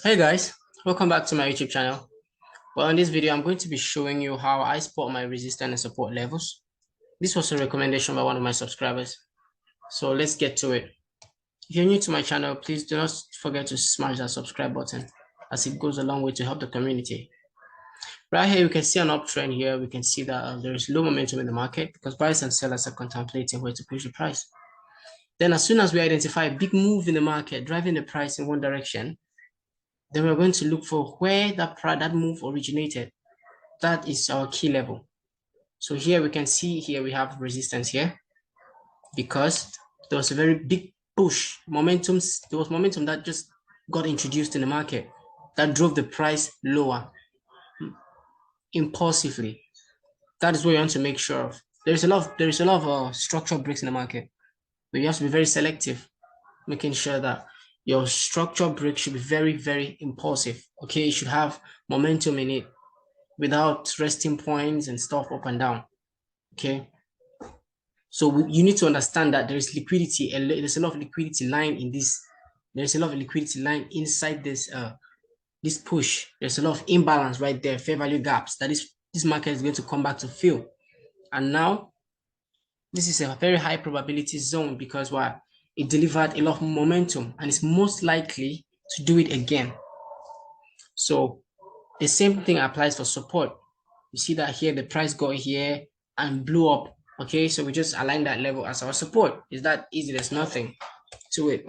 Hey guys, welcome back to my YouTube channel. Well, in this video, I'm going to be showing you how I spot my resistance and support levels. This was a recommendation by one of my subscribers. So let's get to it. If you're new to my channel, please do not forget to smash that subscribe button as it goes a long way to help the community. Right here, you can see an uptrend here. We can see that there is low momentum in the market because buyers and sellers are contemplating where to push the price. Then as soon as we identify a big move in the market, driving the price in one direction, then we're going to look for where that move originated. That is our key level. So here we can see here we have resistance here because there was a very big push. There was momentum that just got introduced in the market that drove the price lower impulsively. That is what you want to make sure of. There is a lot of structural breaks in the market, but you have to be very selective, making sure that your structure break should be very, very impulsive. Okay, it should have momentum in it without resting points and stuff up and down. Okay, so you need to understand that there is liquidity, and there's a lot of liquidity lying in this. There's a lot of liquidity lying inside this this push. There's a lot of imbalance right there, fair value gaps that this market is going to come back to fill. And now this is a very high probability zone because why? It delivered a lot of momentum and it's most likely to do it again. So the same thing applies for support. You see that here the price got here and blew up. Okay, so we just align that level as our support. It's that easy. There's nothing to it.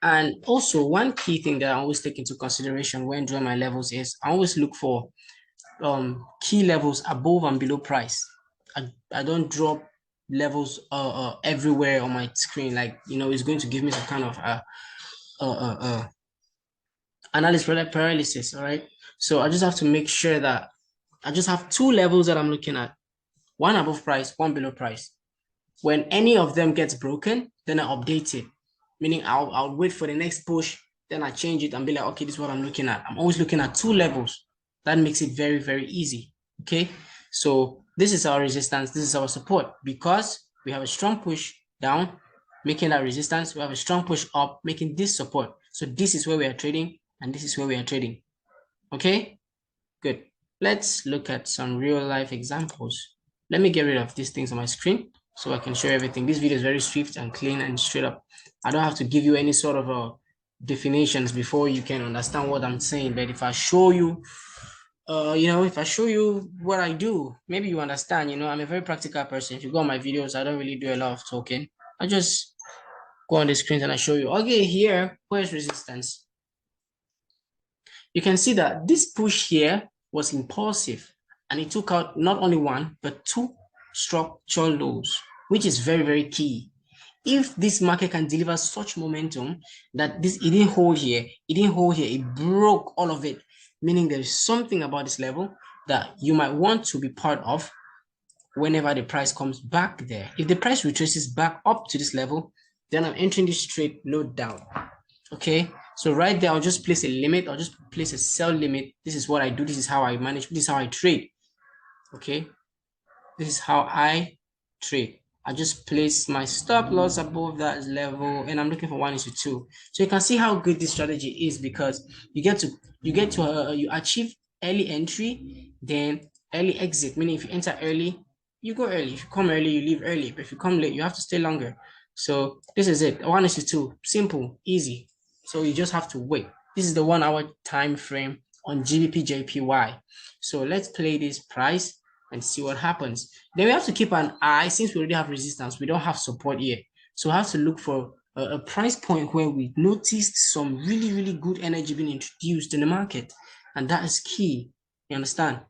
And also one key thing that I always take into consideration when drawing my levels is I always look for key levels above and below price. I don't draw levels everywhere on my screen, like it's going to give me some kind of analysis paralysis. All right, so I just have to make sure that I just have two levels that I'm looking at, one above price, one below price. When any of them gets broken, then I update it, meaning I'll wait for the next push, then I change it and be like, okay, this is what I'm looking at. I'm always looking at two levels. That makes it very, very easy. Okay, so this is our resistance, this is our support, because we have a strong push down, making that resistance. We have a strong push up, making this support. So this is where we are trading, and this is where we are trading. Okay, good. Let's look at some real life examples. Let me get rid of these things on my screen so I can show everything. This video is very swift and clean and straight up. I don't have to give you any sort of definitions before you can understand what I'm saying. But if I show you, if I show you what I do, maybe you understand. I'm a very practical person. If you go on my videos, I don't really do a lot of talking. I just go on the screen and I show you. Okay, here, where's resistance? You can see that this push here was impulsive and it took out not only one, but two structural lows, which is very, very key. If this market can deliver such momentum that it didn't hold here, it broke all of it, meaning there is something about this level that you might want to be part of whenever the price comes back there. If the price retraces back up to this level, then I'm entering this trade, no doubt. Okay, so right there, I'll just place a limit. I'll just place a sell limit. This is what I do. This is how I manage. This is how I trade. Okay, this is how I trade. I just place my stop loss above that level, and I'm looking for 1:2. So you can see how good this strategy is, because you achieve early entry, then early exit. Meaning, if you enter early, you go early. If you come early, you leave early. But if you come late, you have to stay longer. So this is it. 1:2. Simple, easy. So you just have to wait. This is the 1 hour time frame on GBP JPY. So let's play this price and see what happens. Then we have to keep an eye, since we already have resistance, we don't have support yet. So we have to look for a price point where we noticed some really, really good energy being introduced in the market. And that is key. You understand?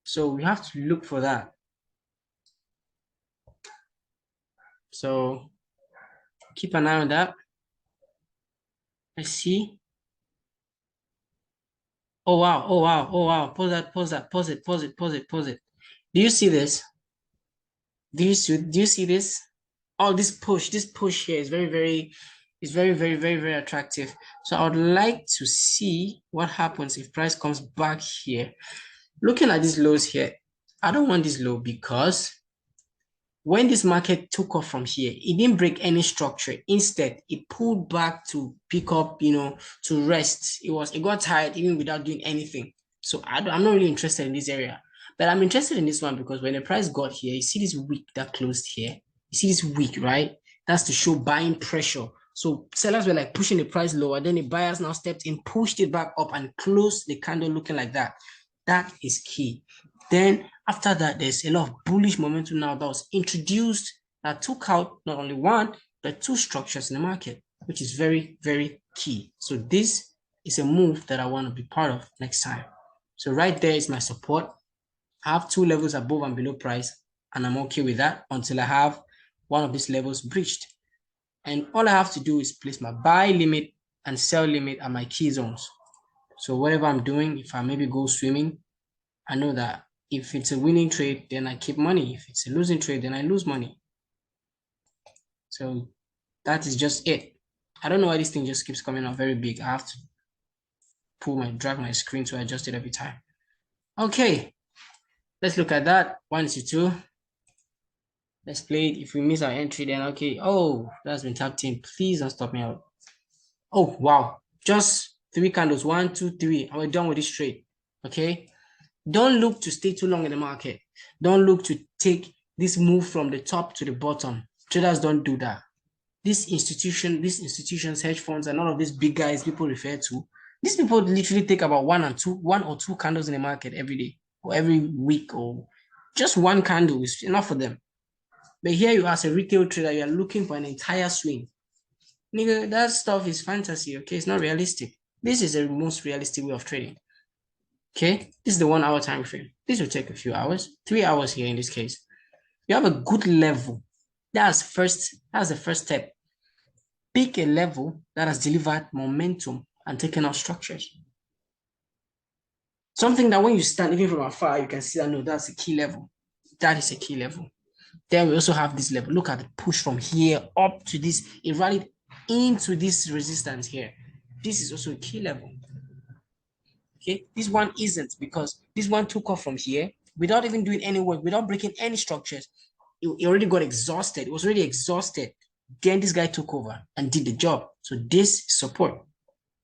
So we have to look for that. So keep an eye on that. Let's see. Oh wow, oh wow, oh wow. Pause that, pause that, pause it, pause it, pause it, pause it. Do you see this? Do you see this? Oh, this push here is very, very attractive. So I would like to see what happens if price comes back here. Looking at these lows here, I don't want this low because when this market took off from here, it didn't break any structure. Instead, it pulled back to pick up, to rest. It got tired even without doing anything. So I'm not really interested in this area, but I'm interested in this one because when the price got here, you see this wick that closed here. You see this wick, right? That's to show buying pressure. So sellers were like pushing the price lower. Then the buyers now stepped in, pushed it back up, and closed the candle looking like that. That is key. Then after that, there's a lot of bullish momentum now that was introduced that took out not only one, but two structures in the market, which is very, very key. So this is a move that I want to be part of next time. So right there is my support. I have two levels above and below price, and I'm okay with that until I have one of these levels breached. And all I have to do is place my buy limit and sell limit at my key zones. So whatever I'm doing, if I maybe go swimming, I know that if it's a winning trade, then I keep money. If it's a losing trade, then I lose money. So that is just it. I don't know why this thing just keeps coming out very big. I have to drag my screen to adjust it every time. Okay, let's look at that. 1 to 2. Let's play it. If we miss our entry, then okay. Oh, that's been tapped in. Please don't stop me out. Oh, wow. Just 3 candles. 1, 2, 3. And we're done with this trade. Okay. Don't look to stay too long in the market. Don't look to take this move from the top to the bottom. Traders don't do that. These institutions, hedge funds, and all of these big guys people refer to, these people literally take about one or two candles in the market every day or every week, or just one candle is enough for them. But here you as a retail trader, you are looking for an entire swing. Nigga, that stuff is fantasy, okay? It's not realistic. This is the most realistic way of trading. Okay, this is the 1 hour time frame. This will take a few hours, 3 hours here in this case. You have a good level. That's the first step. Pick a level that has delivered momentum and taken out structures. Something that when you stand even from afar, you can see that no, that's a key level. That is a key level. Then we also have this level. Look at the push from here up to this. It rallied into this resistance here. This is also a key level. Okay, this one isn't, because this one took off from here without even doing any work, without breaking any structures. It already got exhausted. It was already exhausted. Then this guy took over and did the job. So this is support.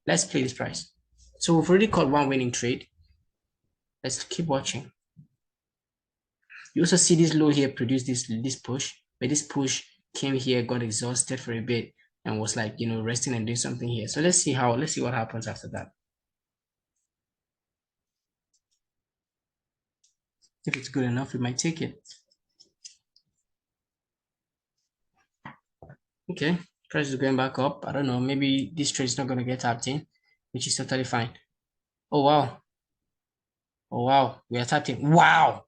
Let's play this price. So we've already caught one winning trade. Let's keep watching. You also see this low here produce this push, but this push came here, got exhausted for a bit, and was like, resting and doing something here. So let's see what happens after that. If it's good enough, we might take it. Okay, price is going back up. I don't know, maybe this trade is not going to get tapped in, which is totally fine. Oh, wow. Oh, wow. We are tapped in. Wow.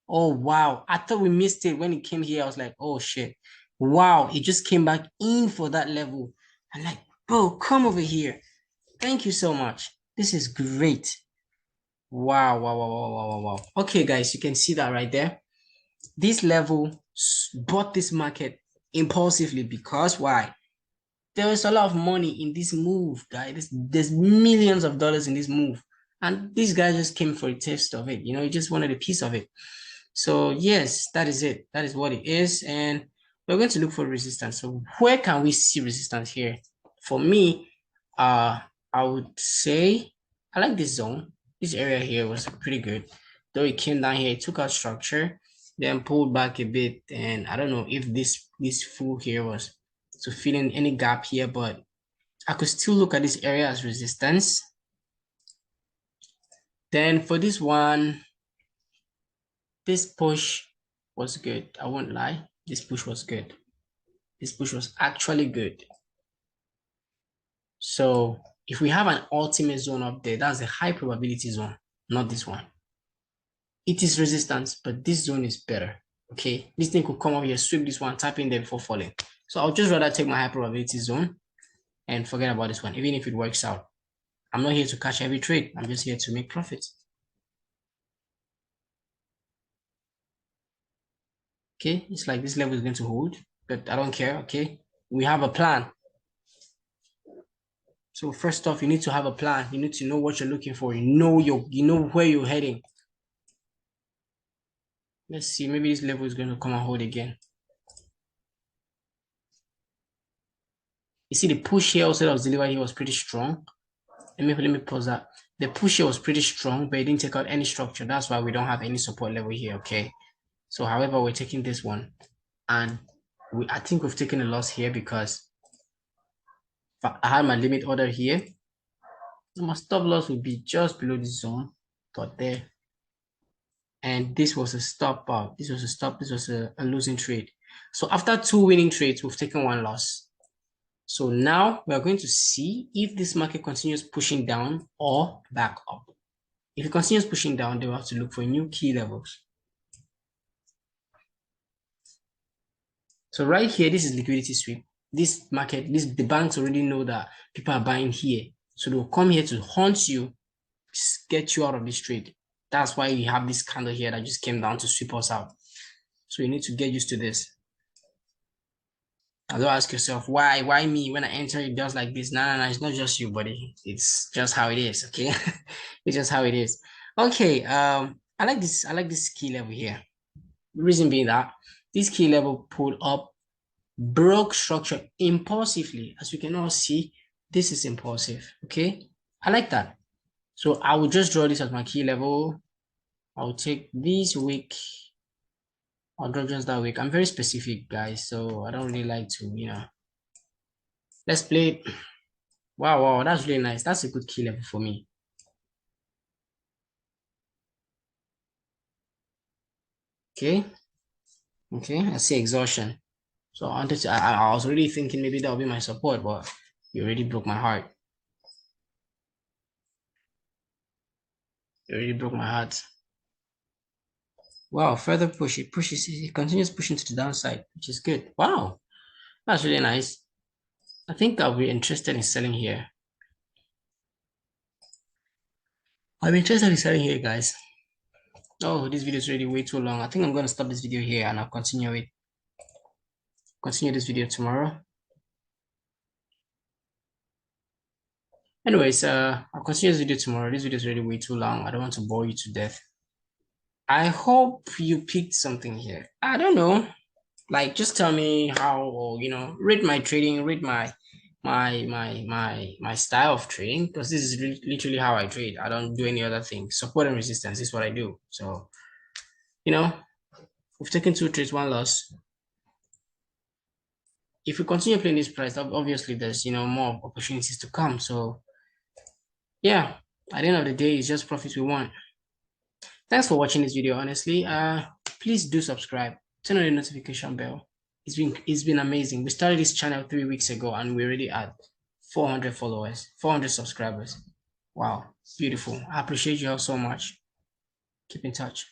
Oh, wow. I thought we missed it when it came here. I was like, oh, shit. Wow. It just came back in for that level. I'm like, bro, come over here. Thank you so much. This is great. Wow, wow, wow, wow, wow, wow, wow. Okay, guys, you can see that right there. This level bought this market impulsively because why? There was a lot of money in this move, guys. There's millions of dollars in this move. And this guy just came for a taste of it. He just wanted a piece of it. So yes, that is it. That is what it is. And we're going to look for resistance. So where can we see resistance here? For me, I would say I like this zone. This area here was pretty good. Though it came down here, it took out structure, then pulled back a bit. And I don't know if this full here was to fill in any gap here, but I could still look at this area as resistance. Then for this one, this push was good. I won't lie. This push was good. This push was actually good. So if we have an ultimate zone up there, that's a high probability zone, not this one. It is resistance, but this zone is better. Okay, this thing could come up here, sweep this one, tap in there before falling. So I'll just rather take my high probability zone and forget about this one, even if it works out. I'm not here to catch every trade. I'm just here to make profits. Okay, it's like this level is going to hold, but I don't care. Okay, we have a plan. So first off, you need to have a plan. You need to know what you're looking for. You know where you're heading. Let's see, maybe this level is going to come and hold again. You see the push here also that was delivered here was pretty strong. Let me pause that. The push here was pretty strong, but it didn't take out any structure. That's why we don't have any support level here, okay? So however, we're taking this one. And I think we've taken a loss here because I had my limit order here. My stop loss would be just below this zone, got there. And this was a stop out. This was a stop. This was a losing trade. So after 2 winning trades, we've taken 1 loss. So now we're going to see if this market continues pushing down or back up. If it continues pushing down, then we'll have to look for new key levels. So right here, this is liquidity sweep. This market, the banks already know that people are buying here. So they'll come here to hunt you, get you out of this trade. That's why you have this candle here that just came down to sweep us out. So you need to get used to this. Now don't ask yourself, why me? When I enter, it does like this. Nah, it's not just you, buddy. It's just how it is, okay? It's just how it is. Okay, I like this key level here. The reason being that this key level pulled up, broke structure impulsively. As we can all see, this is impulsive, okay? I like that. So I will just draw this as my key level. I'll take this week. I'll draw just that week. I'm very specific, guys, so I don't really like to, let's play it. Wow, that's really nice. That's a good key level for me. Okay, I see exhaustion. So I wanted to, I was already thinking maybe that would be my support, but you already broke my heart. You already broke my heart. Wow, further push. It continues pushing to the downside, which is good. Wow, that's really nice. I think I'll be interested in selling here. I'm interested in selling here, guys. Oh, this video is already way too long. I think I'm going to stop this video here and I'll continue this video tomorrow. Anyways, I'll continue this video tomorrow. This video is already way too long. I don't want to bore you to death. I hope you picked something here. I don't know. Like, just tell me how, or rate my trading, rate my style of trading, because this is literally how I trade. I don't do any other thing. Support and resistance is what I do. So, we've taken 2 trades, 1 loss. If we continue playing this price, obviously there's more opportunities to come. So yeah, at the end of the day, it's just profits we want. Thanks for watching this video. Honestly, please do subscribe, turn on the notification bell. It's been amazing. We started this channel 3 weeks ago and we're already at 400 followers, 400 subscribers. Wow, beautiful. I appreciate you all so much. Keep in touch.